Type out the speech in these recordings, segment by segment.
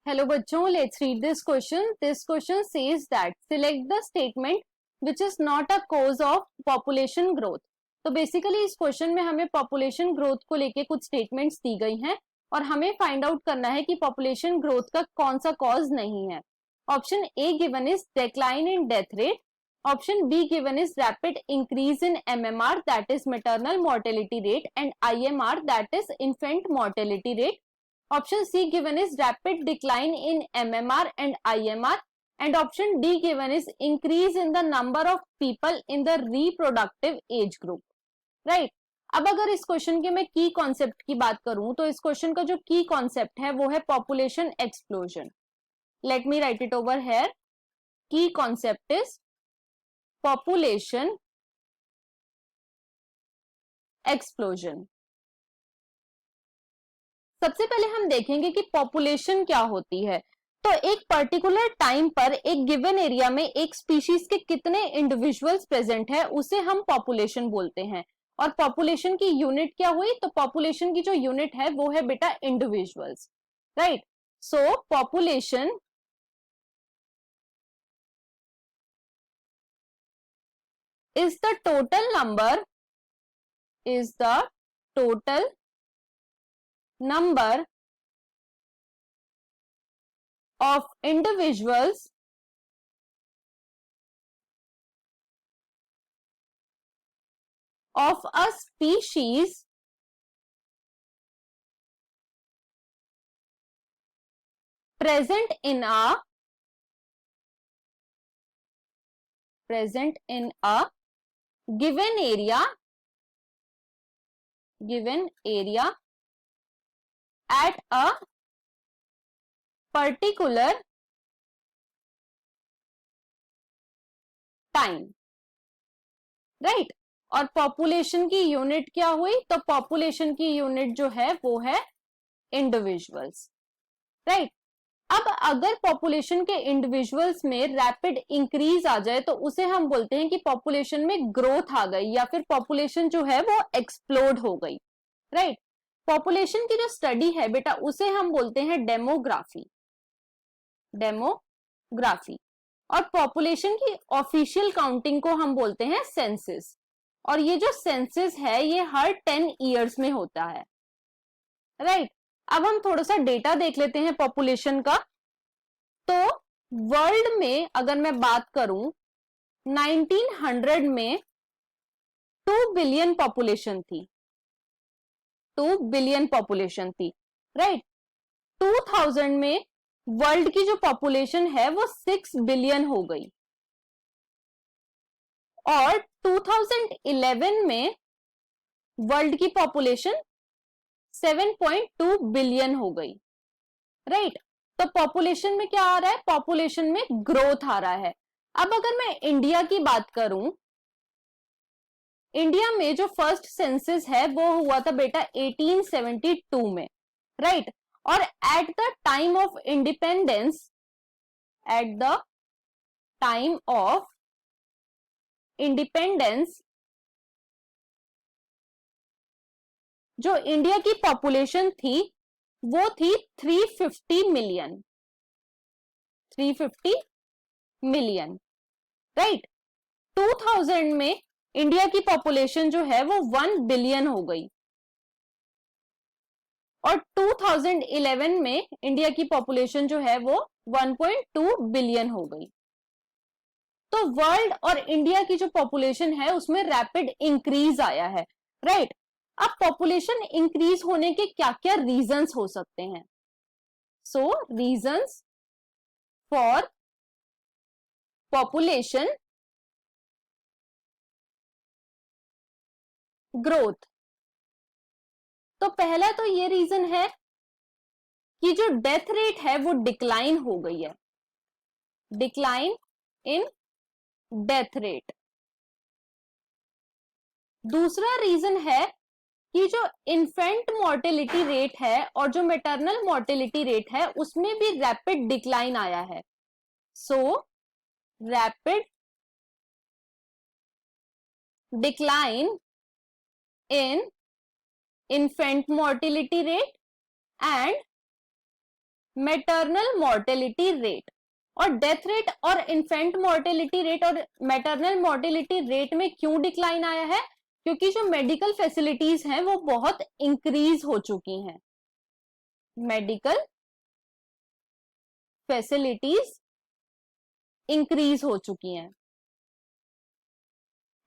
Hello बच्चों, let's read this question. This question says that select the statement which is not a cause of population growth. तो basically इस question में हमें population growth को लेके कुछ स्टेटमेंट्स दी गई हैं और हमें फाइंड आउट करना है कि पॉपुलेशन ग्रोथ का कौन सा कॉज नहीं है. Option A given is decline in death rate. Option be given is rapid increase in MMR that is maternal mortality rate and IMR that is infant mortality rate. Option C given is rapid decline in MMR and IMR and option D given is increase in the number of people in the reproductive age group. Right? अब अगर इस question के मैं की concept की बात करूं तो इस क्वेश्चन का जो की कॉन्सेप्ट है वो है population explosion. Let me right it over here. की कॉन्सेप्ट इज पॉपुलेशन एक्सप्लोजन. सबसे पहले हम देखेंगे कि पॉपुलेशन क्या होती है. तो एक पर्टिकुलर टाइम पर एक गिवन एरिया में एक स्पीशीज के कितने इंडिविजुअल्स प्रेजेंट है उसे हम पॉपुलेशन बोलते हैं. और पॉपुलेशन की यूनिट क्या हुई? तो पॉपुलेशन की जो यूनिट है वो है बेटा individuals. Right. So population is the total number number of individuals of a species present in a given area at a particular time. Right. और पॉपुलेशन की यूनिट क्या हुई? तो पॉपुलेशन की यूनिट जो है वो है इंडिविजुअल्स. राइट. अब अगर पॉपुलेशन के इंडिविजुअल्स में रैपिड इंक्रीज आ जाए तो उसे हम बोलते हैं कि पॉपुलेशन में ग्रोथ आ गई या फिर पॉपुलेशन जो है वो एक्सप्लोड हो गई. राइट. पॉपुलेशन की जो स्टडी है बेटा उसे हम बोलते हैं डेमोग्राफी. और पॉपुलेशन की ऑफिशियल काउंटिंग को हम बोलते हैं सेंसस. और ये जो सेंसस है ये हर 10 इयर्स में होता है. राइट. अब हम थोड़ा सा डेटा देख लेते हैं पॉपुलेशन का. तो वर्ल्ड में अगर मैं बात करूं 1900 में 2 बिलियन पॉपुलेशन थी. 2 बिलियन पॉपुलेशन थी. राइट. 2000 में वर्ल्ड की जो पॉपुलेशन है वो 6 बिलियन हो गई और 2011 में वर्ल्ड की पॉपुलेशन 7.2 बिलियन हो गई. राइट. तो पॉपुलेशन में क्या आ रहा है? पॉपुलेशन में ग्रोथ आ रहा है. अब अगर मैं इंडिया की बात करूं, इंडिया में जो फर्स्ट सेंसस है वो हुआ था बेटा 1872 में. राइट. और at the time of independence जो इंडिया की पॉपुलेशन थी वो थी 350 मिलियन. राइट. 2000 में इंडिया की पॉपुलेशन जो है वो 1 बिलियन हो गई और 2011 में इंडिया की पॉपुलेशन जो है वो 1.2 बिलियन हो गई. तो वर्ल्ड और इंडिया की जो पॉपुलेशन है उसमें रैपिड इंक्रीज आया है. राइट. अब पॉपुलेशन इंक्रीज होने के क्या क्या रीजंस हो सकते हैं? सो रीजंस फॉर पॉपुलेशन ग्रोथ. तो पहला तो ये रीजन है कि जो डेथ रेट है वो डिक्लाइन हो गई है. Decline in death rate. दूसरा रीजन है कि जो इन्फेंट मोर्टेलिटी रेट है और जो मैटरनल मोर्टेलिटी रेट है उसमें भी रैपिड डिक्लाइन आया है. सो rapid decline in infant mortality rate and maternal mortality rate. और डेथ रेट और इन्फेंट मोर्टेलिटी रेट और मैटरनल मोर्टेलिटी रेट में क्यों डिक्लाइन आया है? क्योंकि जो मेडिकल फैसिलिटीज हैं वो बहुत इंक्रीज हो चुकी हैं। मेडिकल फैसिलिटीज इंक्रीज हो चुकी हैं।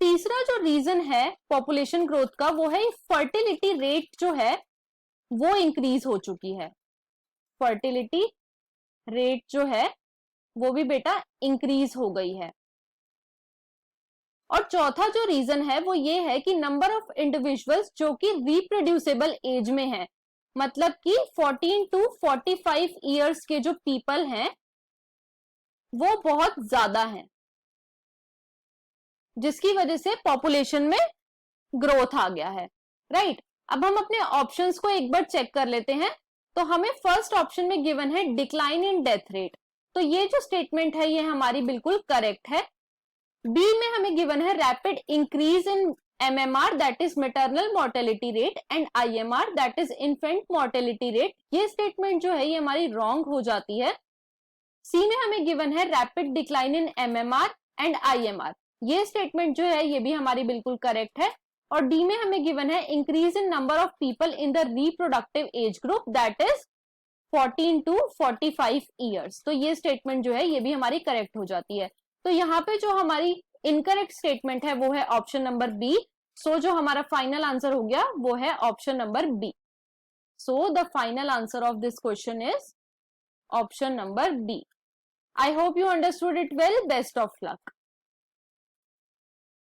तीसरा जो रीजन है पॉपुलेशन ग्रोथ का वो है फर्टिलिटी रेट जो है वो इंक्रीज हो चुकी है। फर्टिलिटी रेट जो है वो भी बेटा इंक्रीज हो गई है। और चौथा जो रीजन है वो ये है कि नंबर ऑफ इंडिविजुअल्स जो कि रिप्रोड्यूसेबल एज में है, मतलब कि 14 टू 45 ईयर्स के जो पीपल हैं वो बहुत ज्यादा हैं, जिसकी वजह से पॉपुलेशन में ग्रोथ आ गया है। राइट, अब हम अपने ऑप्शंस को एक बार चेक कर लेते हैं। तो हमें फर्स्ट ऑप्शन में गिवन है डिक्लाइन इन डेथ रेट, तो ये जो स्टेटमेंट है ये हमारी बिल्कुल करेक्ट है। बी में हमें गिवन है rapid increase in MMR that is maternal mortality rate and IMR that is infant mortality rate, ये स्टेटमेंट जो है ये हमारी रॉन्ग हो जाती है। सी में हमें गिवन है rapid decline in MMR and IMR, ये स्टेटमेंट जो है ये भी हमारी बिल्कुल करेक्ट है। और डी में हमें गिवन है increase in number of people in the reproductive age group that is 14 to 45 years, तो ये स्टेटमेंट जो है ये भी हमारी करेक्ट हो जाती है। तो यहाँ पे जो हमारी इनकरेक्ट स्टेटमेंट है वो है ऑप्शन नंबर बी। सो जो हमारा फाइनल आंसर हो गया वो है option number B. So the final answer of this question is option number B. I hope you understood it well. Best of luck.